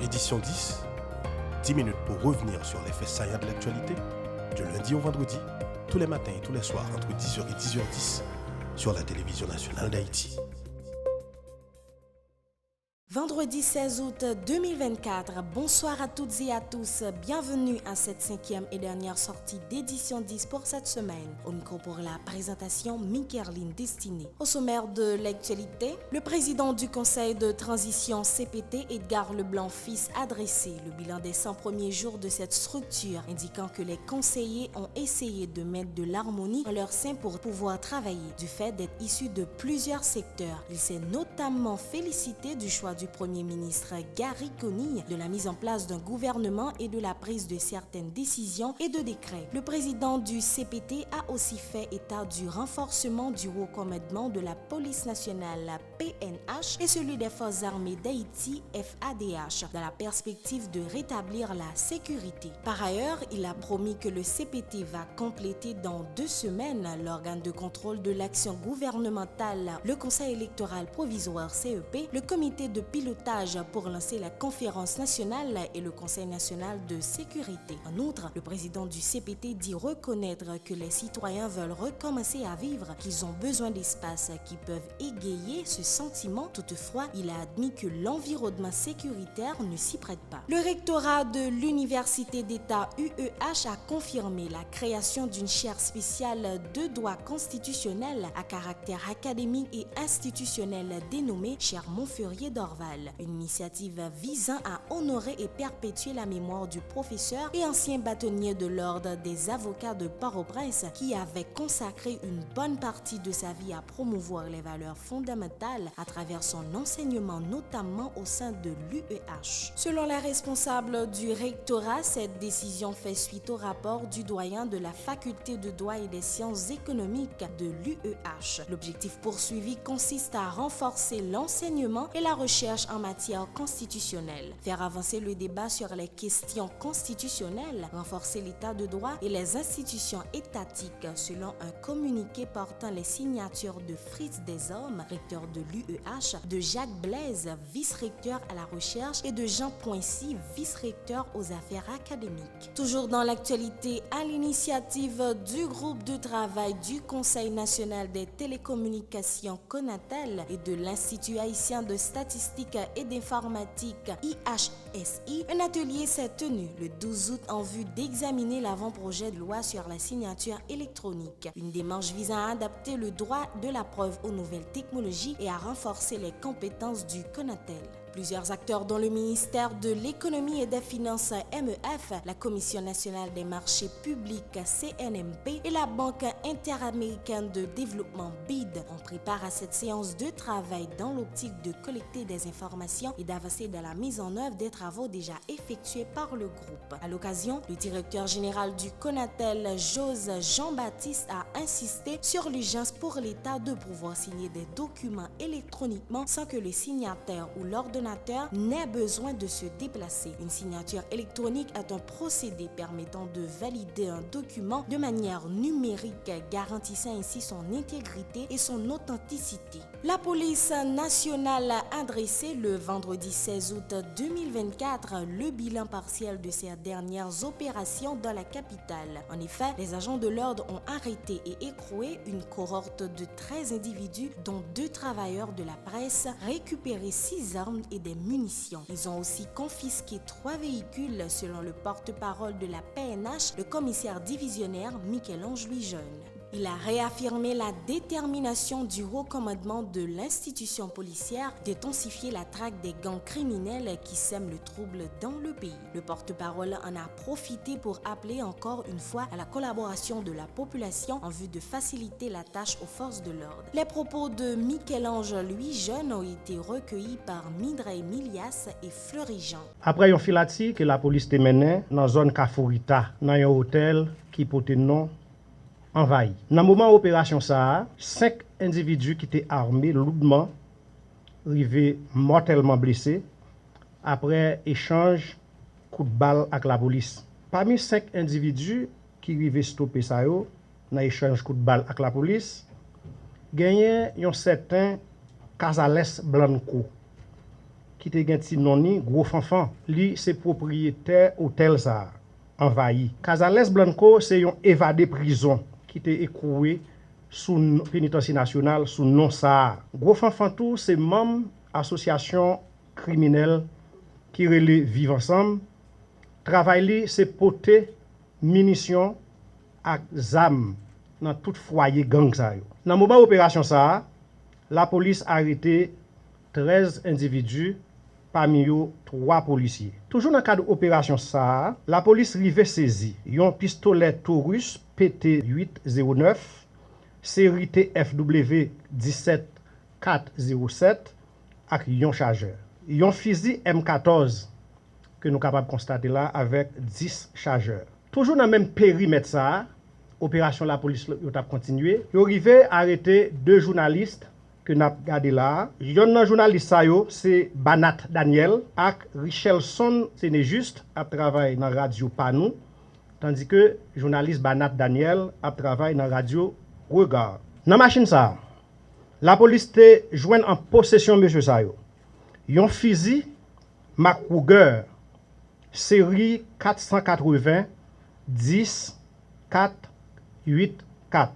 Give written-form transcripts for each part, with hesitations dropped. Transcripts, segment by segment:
Édition 10, 10 minutes pour revenir sur les faits saillants de l'actualité, du lundi au vendredi, tous les matins et tous les soirs entre 10h et 10h10 sur la télévision nationale d'Haïti. Vendredi 16 août 2024, bonsoir à toutes et à tous, bienvenue à cette 5e et dernière sortie d'édition 10 pour cette semaine. Au micro pour la présentation, Mickerline Destinée. Au sommaire de l'actualité, le président du conseil de transition CPT, Edgar Leblanc-Fils, a dressé le bilan des 100 premiers jours de cette structure, indiquant que les conseillers ont essayé de mettre de l'harmonie en leur sein pour pouvoir travailler, du fait d'être issus de plusieurs secteurs. Il s'est notamment félicité du choix du Premier ministre Gary Conille, de la mise en place d'un gouvernement et de la prise de certaines décisions et de décrets. Le président du CPT a aussi fait état du renforcement du haut commandement de la police nationale PNH et celui des forces armées d'Haïti FADH dans la perspective de rétablir la sécurité. Par ailleurs, il a promis que le CPT va compléter dans 2 semaines l'organe de contrôle de l'action gouvernementale, le Conseil électoral provisoire CEP, le comité de pilotage pour lancer la conférence nationale et le Conseil national de sécurité. En outre, le président du CPT dit reconnaître que les citoyens veulent recommencer à vivre, qu'ils ont besoin d'espaces qui peuvent égayer ce sentiment. Toutefois, il a admis que l'environnement sécuritaire ne s'y prête pas. Le rectorat de l'Université d'État UEH a confirmé la création d'une chaire spéciale de droit constitutionnel à caractère académique et institutionnel dénommée chaire Montferrier d'Orval. Une initiative visant à honorer et perpétuer la mémoire du professeur et ancien bâtonnier de l'ordre des avocats de Port-au-Prince qui avait consacré une bonne partie de sa vie à promouvoir les valeurs fondamentales à travers son enseignement, notamment au sein de l'UEH. Selon la responsable du rectorat, cette décision fait suite au rapport du doyen de la faculté de droit et des sciences économiques de l'UEH. L'objectif poursuivi consiste à renforcer l'enseignement et la recherche en matière constitutionnelle, faire avancer le débat sur les questions constitutionnelles, renforcer l'état de droit et les institutions étatiques selon un communiqué portant les signatures de Fritz Desormes, recteur de l'UEH, de Jacques Blaise, vice-recteur à la recherche et de Jean Poincy, vice-recteur aux affaires académiques. Toujours dans l'actualité, à l'initiative du groupe de travail du Conseil national des télécommunications Conatel et de l'Institut haïtien de statistique et d'informatique IHSI, un atelier s'est tenu le 12 août en vue d'examiner l'avant-projet de loi sur la signature électronique, une démarche visant à adapter le droit de la preuve aux nouvelles technologies et à renforcer les compétences du Conatel. Plusieurs acteurs dont le ministère de l'économie et des finances MEF, la Commission nationale des marchés publics CNMP et la Banque interaméricaine de développement BID ont pris part à cette séance de travail dans l'optique de collecter des informations et d'avancer dans la mise en œuvre des travaux déjà effectués par le groupe. À l'occasion, le directeur général du Conatel, Jose Jean-Baptiste, a insisté sur l'urgence pour l'État de pouvoir signer des documents électroniquement sans que le signataire ou l'ordonnateur n'ait besoin de se déplacer. Une signature électronique est un procédé permettant de valider un document de manière numérique, garantissant ainsi son intégrité et son authenticité. La police nationale a dressé le vendredi 16 août 2024 le bilan partiel de ces dernières opérations dans la capitale. En effet, les agents de l'ordre ont arrêté et écroué une cohorte de 13 individus, dont 2 travailleurs de la presse, récupéré 6 armes et des munitions. Ils ont aussi confisqué 3 véhicules selon le porte-parole de la PNH, le commissaire divisionnaire Michel-Ange Louis Jeune. Il a réaffirmé la détermination du haut commandement de l'institution policière d'intensifier la traque des gangs criminels qui sèment le trouble dans le pays. Le porte-parole en a profité pour appeler encore une fois à la collaboration de la population en vue de faciliter la tâche aux forces de l'ordre. Les propos de Michel-Ange Louis Jeune ont été recueillis par Midray Milias et Fleury Jean. Après un filati que la police te menait dans la zone Kafourita, dans un hôtel qui portait nom envahi. Dans le moment de l'opération, 5 individus qui étaient armés lourdement, arrivés mortellement blessés, après échange coup de balle avec la police. Parmi 5 individus qui arrivaient stopper ça, dans échange coup de balle avec la police, il y a un certain Casales Blanco, qui te gen ti noni gros fanfan. Li c'est propriétaire hôtel ça envahi. Casales Blanco c'est un évadé prison qui te écroué sous pénitencier national sous nom ça. Gros fanfan tout c'est membre association criminelle qui relè vivre ensemble. Travail li c'est porter munitions ak zam dans tout foyer gang ça yo. Dans moment opération ça, la police a arrêté 13 individus, parmi eux 3 policiers. Toujours dans le cadre d'opération ça, la police rive saisi un pistolet Taurus PT809 série TFW 17407 avec un chargeur. Un fusil M14 que nous sommes capables de constater là avec 10 chargeurs. Toujours dans le même périmètre ça, opération la police a continué. Ils arrivé à arrêter 2 journalistes que nous avons gardé là. Un journaliste c'est Banat Daniel et Richelson c'est juste à travailler dans la radio Panou, tandis que le journaliste Banat Daniel a travaillé dans la radio Regard. Dans la machine ça, la police te joint en possession monsieur ça yo. Un fusil Mac-Ruger série 480 10 4 8 4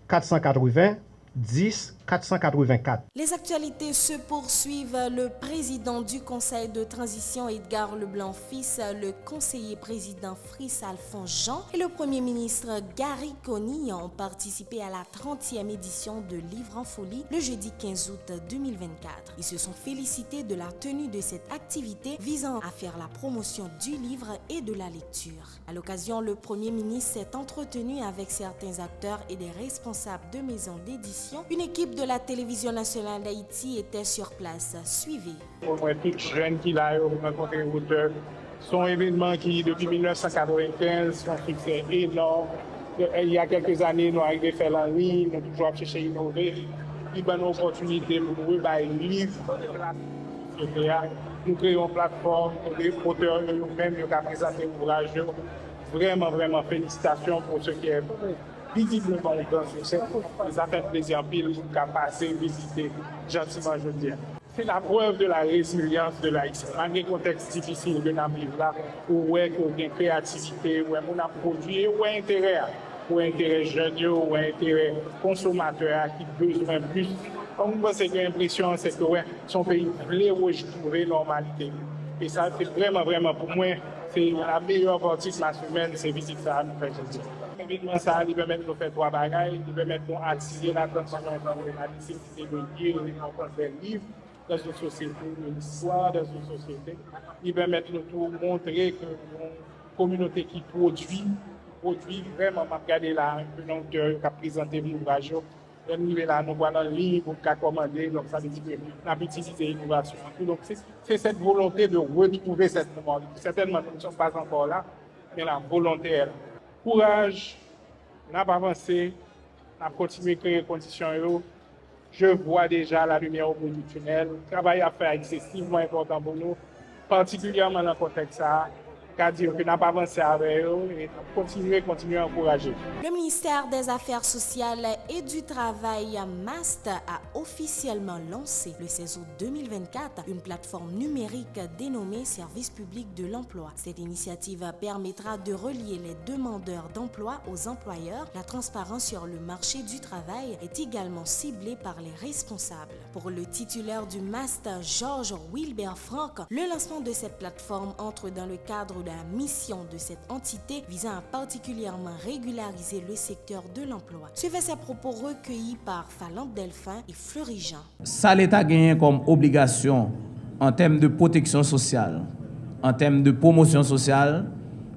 480 10 484. Les actualités se poursuivent. Le président du Conseil de transition Edgar Leblanc-Fils, le conseiller président Friss Alphonse Jean et le premier ministre Gary Coney ont participé à la 30e édition de Livre en folie le jeudi 15 août 2024. Ils se sont félicités de la tenue de cette activité visant à faire la promotion du livre et de la lecture. À l'occasion, le premier ministre s'est entretenu avec certains acteurs et des responsables de maisons d'édition. Une équipe de la télévision nationale d'Haïti était sur place. Suivez. Pour moi, tout jeune qui l'a rencontré auteur, son événement qui, depuis 1995, son succès énorme. Il y a quelques années, nous avons arrivé à faire en ligne, nous avons toujours cherché à innover. Il y a une opportunité pour nous de livre. Nous créons une plateforme pour les auteurs nous-mêmes qui ont présenté l'ouvrage. Vraiment, vraiment, félicitations pour ce qui est visiblement dans ce set. Ça fait plaisir pile pour passer, visiter gentiment, je veux dire. C'est la preuve de la résilience de l'Haïtien. Malgré le contexte difficile que nous vivons là, où il y a une créativité, où on a produit, où il y a intérêt jeune, où il y a intérêt consommateur qui a besoin plus. Comme moi, c'est l'impression, c'est que son pays voulait retrouver la normalité. Et ça, c'est vraiment, vraiment, pour moi, c'est la meilleure partie de la semaine, c'est visiter ça à nous faire plaisir. Évidemment, ça, il permet de nous faire 3 bagailles, il permet de nous attirer l'attention de la nécessité de lire des livres dans une société, une histoire dans une société. Il permet de nous montrer que une communauté qui produit vraiment, m'a regardé là, un auteur qui a présenté l'ouvrage. Nous là, nous voilà le livre qu'on a commandé, donc ça veut dire que nous avons utilisé l'innovation. Donc c'est cette volonté de retrouver cette mémoire. Certainement, nous ne sommes pas encore là, mais la volonté est là. Courage, n'a pas avancé, n'a continué à créer les conditions. Je vois déjà la lumière au bout du tunnel. Le travail à faire est excessivement important pour nous, particulièrement dans le contexte ça. Qu'à dire que n'a pas avancé avec eux et continuer à encourager. Le ministère des Affaires sociales et du Travail, MAST, a officiellement lancé le 16 août 2024 une plateforme numérique dénommée Service public de l'emploi. Cette initiative permettra de relier les demandeurs d'emploi aux employeurs. La transparence sur le marché du travail est également ciblée par les responsables. Pour le titulaire du MAST, Georges Wilbert Franck, le lancement de cette plateforme entre dans le cadre de la mission de cette entité visant à particulièrement régulariser le secteur de l'emploi. Suivez ces propos recueillis par Falante Delphin et Fleury Jean. Ça, l'État gagne comme obligation en termes de protection sociale, en termes de promotion sociale,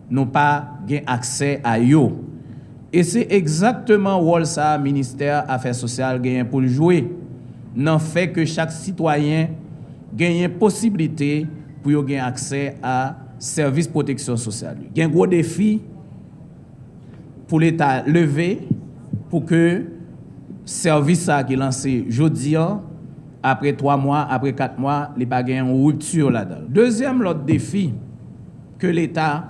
n'ont pas gain accès à eux. Et c'est exactement rôle ça ministère Affaires sociales gagne pour le jouer. N'en fait que chaque citoyen gagne possibilité pour gagner accès à service protection sociale. Il y a un gros défi pour l'État lever pour que service ça qui est lancé aujourd'hui, après 3 mois, après 4 mois, il n'y a pas une rupture là-dedans. Deuxième, l'autre défi que l'État,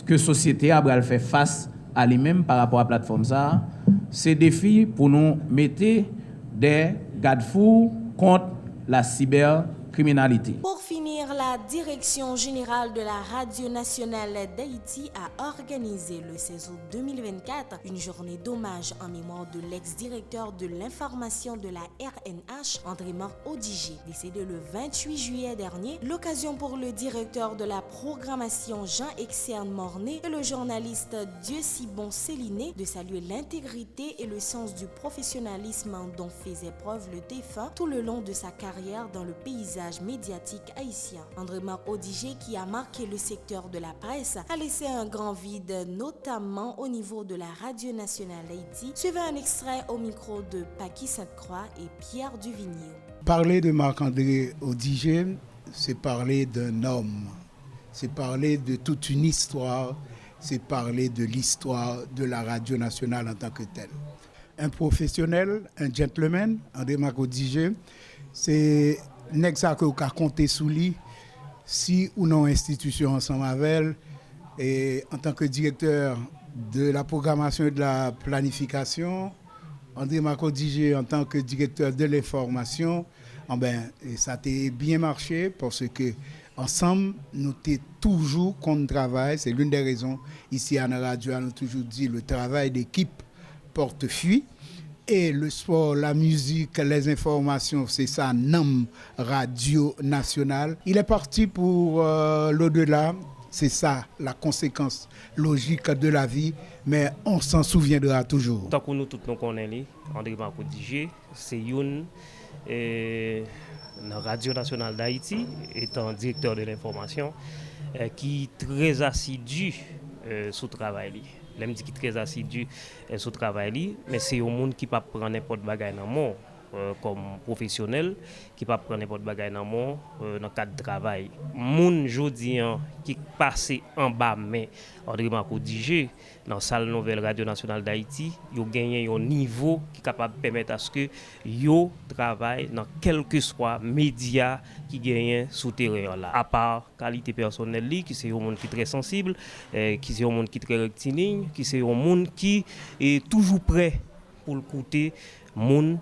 que société a fait face à lui-même par rapport à la plateforme ça, c'est défi pour nous mettre des garde-fous contre la cybercriminalité. criminalité. Pour finir, la Direction générale de la Radio nationale d'Haïti a organisé le 16 août 2024 une journée d'hommage en mémoire de l'ex-directeur de l'information de la RNH, André-Marc Odigé, décédé le 28 juillet dernier. L'occasion pour le directeur de la programmation Jean-Exerne Mornay et le journaliste Dieu-Sibon Céliné de saluer l'intégrité et le sens du professionnalisme dont faisait preuve le défunt tout le long de sa carrière dans le paysage médiatique haïtien. André-Marc Odigé, qui a marqué le secteur de la presse, a laissé un grand vide, notamment au niveau de la Radio nationale d'Haïti. Suivez un extrait au micro de Paki Sainte-Croix et Pierre Duvigneau. Parler de Marc-André Odigé, c'est parler d'un homme, c'est parler de toute une histoire, c'est parler de l'histoire de la Radio nationale en tant que telle. Un professionnel, un gentleman, André-Marc Odigé, c'est nèg ça que ka compter sous lui si ou non institution ensemble avec elle, et en tant que directeur de la programmation et de la planification, André-Marc Odigé en tant que directeur de l'information, ça a bien marché parce que ensemble nous t'es toujours contre travail. C'est l'une des raisons ici à la radio, on a toujours dit le travail d'équipe porte fruit. Et le sport, la musique, les informations, c'est ça, NAM, Radio Nationale. Il est parti pour l'au-delà, c'est ça, la conséquence logique de la vie, mais on s'en souviendra toujours. Tant que nous tous nous connaissons, André-Marc Odigé, c'est une la Radio Nationale d'Haïti, étant directeur de l'information, qui est très assidu sous travail. L'aime dit qui est très assidu sur le travail, mais c'est un monde qui ne peut pas prendre n'importe quoi dans le monde comme professionnel, qui ne peut pas prendre n'importe quoi dans le monde dans le cadre de travail. Moun jodi qui passe en bas, mais André-Marc Odigé, dans la salle nouvelle Radio Nationale d'Haïti, il a gagné un niveau qui est capable de permettre à ce que yo travaille dans quel que soit média qui gagne sous terrain là. À part qualité personnelle, qui c'est un monde qui est très sensible, qui c'est un monde qui est très rectiligne, qui c'est un monde qui est toujours prêt pour écouter monde